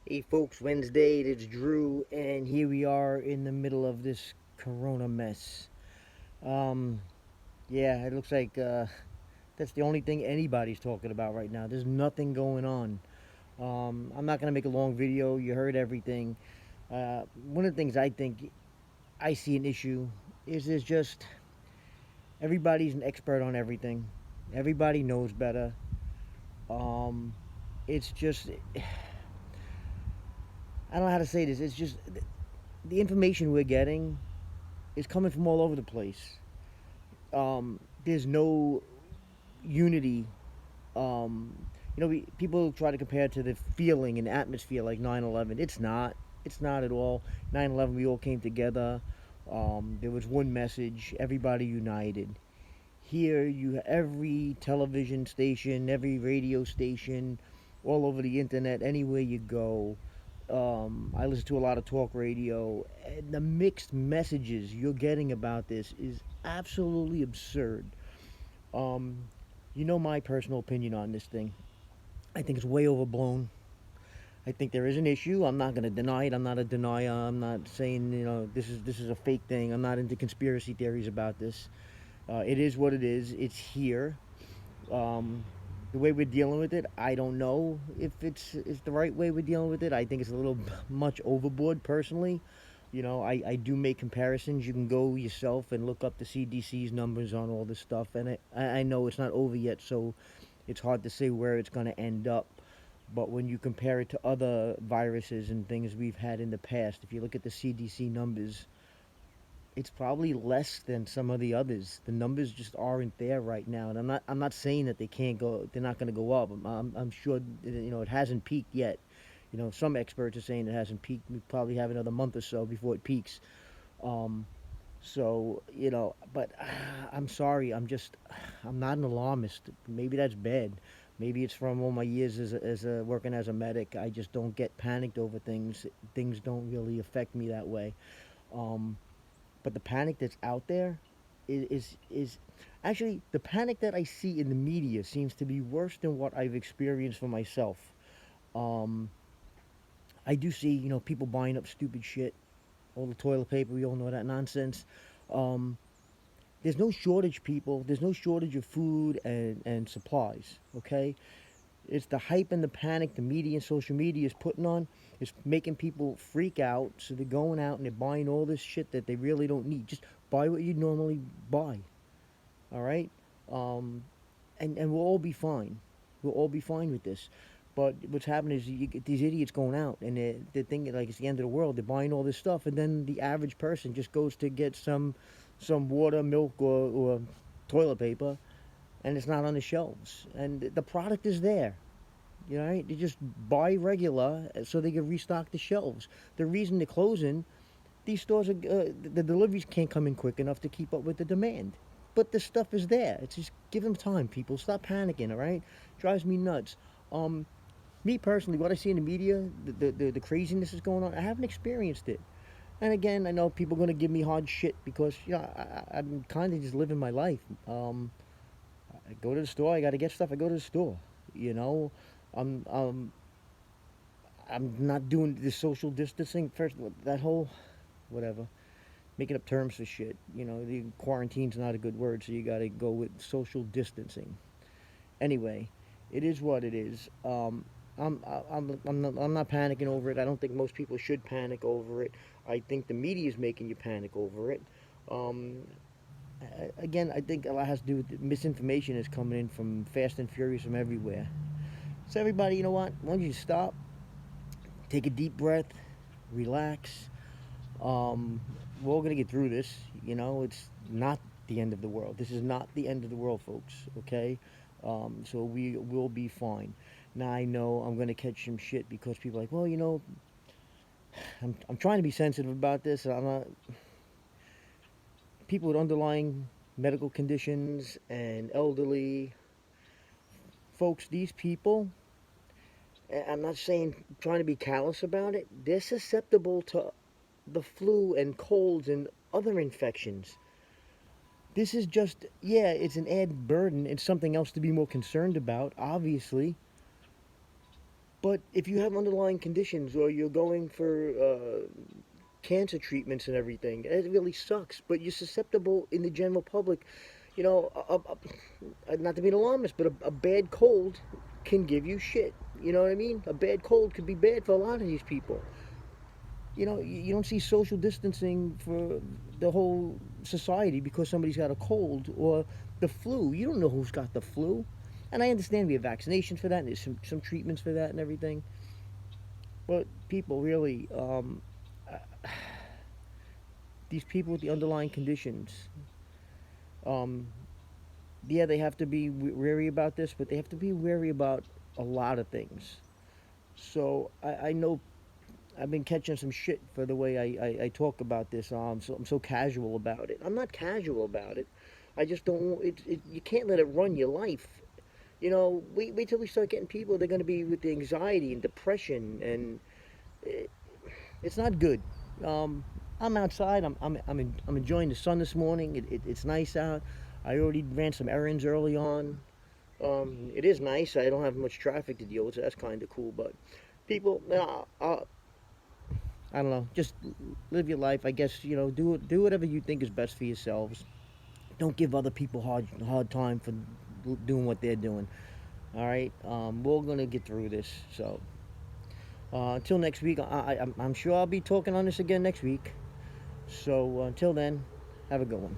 Hey folks, Wednesday, it's Drew, and here we are in the middle of this corona mess. Um, yeah, it looks like that's the only thing anybody's talking about right now. There's nothing going on. I'm not gonna make a long video. You heard everything. One of the things I think I see an issue is just everybody's an expert on everything. Everybody knows better. Um, it's just I don't know how to say this. It's just the information we're getting is coming from all over the place. There's no unity. People try to compare it to the feeling and atmosphere like 9/11. It's not. It's not at all. 9/11, we all came together. There was one message. Everybody united. Here, you every television station, every radio station, all over the internet, anywhere you go. I listen to a lot of talk radio, and the mixed messages you're getting about this is absolutely absurd. Um, you know my personal opinion on this thing. I think it's way overblown. I think there is an issue. I'm not going to deny it. I'm not a denier. I'm not saying this is a fake thing. I'm not into conspiracy theories about this. It is what it is. It's here. Um, the way we're dealing with it, I don't know if it's the right way we're dealing with it. I think it's a little much overboard, personally. I do make comparisons. You can go yourself and look up the CDC's numbers on all this stuff, and I know it's not over yet, so it's hard to say where it's going to end up. But when you compare it to other viruses and things we've had in the past, if you look at the CDC numbers, it's probably less than some of the others. The numbers just aren't there right now, and I'm not saying that they can't go. They're not going to go up. I'm sure it hasn't peaked yet. Some experts are saying it hasn't peaked. We probably have another month or so before it peaks. Um, but I'm sorry. I'm not an alarmist. Maybe that's bad. Maybe it's from all my years as working as a medic. I just don't get panicked over things. Things don't really affect me that way. Um, but the panic that's out there is actually the panic that I see in the media seems to be worse than what I've experienced for myself. Um, I do see people buying up stupid shit, all the toilet paper. We all know that nonsense. Um, there's no shortage, people. There's no shortage of food and supplies. Okay, it's the hype and the panic the media and social media is putting on. It's making people freak out, so they're going out and they're buying all this shit that they really don't need. Just buy what you normally buy. All right, um, and we'll all be fine. We'll all be fine with this. But what's happening is you get these idiots going out and they're thinking like it's the end of the world. They're buying all this stuff, and then the average person just goes to get some water, milk, or toilet paper, and it's not on the shelves. And the product is there. Right? They just buy regular so they can restock the shelves. The reason they're closing, these stores are the deliveries can't come in quick enough to keep up with the demand. But the stuff is there. It's just give them time, people. Stop panicking. All right, drives me nuts. Um, Me personally, what I see in the media, the craziness is going on. I haven't experienced it. And again, I know people are going to give me hard shit because I'm kind of just living my life. I go to the store. I got to get stuff. I go to the store. You know, I'm um, I'm not doing the social distancing first. That whole whatever, making up terms for shit. The quarantine's not a good word, so you got to go with social distancing. Anyway, it is what it is. I'm not panicking over it. I don't think most people should panic over it. I think the media is making you panic over it. Um, Again, I think a lot has to do with misinformation is coming in from fast and furious from everywhere. So everybody, you know what? Why don't you stop, take a deep breath, relax. We're all gonna get through this. It's not the end of the world. This is not the end of the world, folks. Okay, so we will be fine. Now I know I'm gonna catch some shit because people are like, well, I'm trying to be sensitive about this. I'm not people with underlying medical conditions and elderly folks. These people, I'm not saying trying to be callous about it. They're susceptible to the flu and colds and other infections. This is just, yeah, it's an added burden. It's something else to be more concerned about, obviously. But if you have underlying conditions or you're going for cancer treatments and everything, it really sucks. But you're susceptible in the general public. You know, not to be an alarmist, but a bad cold can give you shit. You know what I mean? A bad cold could be bad for a lot of these people. You know, you don't see social distancing for the whole society because somebody's got a cold or the flu. You don't know who's got the flu. And I understand we have vaccinations for that and there's some treatments for that and everything. But people really, these people with the underlying conditions, um, yeah, they have to be wary about this, but they have to be wary about a lot of things. So I know I've been catching some shit for the way I talk about this. I'm so casual about it. I'm not casual about it. I just don't. You can't let it run your life. You know, wait till we start getting people. They're going to be with the anxiety and depression, and it, it's not good. Um, I'm outside. I'm enjoying the sun this morning. It's nice out. I already ran some errands early on. It is nice. I don't have much traffic to deal with, so that's kind of cool. But people, I don't know. Just live your life. I guess do whatever you think is best for yourselves. Don't give other people hard time for doing what they're doing. All right. We're gonna get through this. So until next week, I'm sure I'll be talking on this again next week. So until then, have a good one.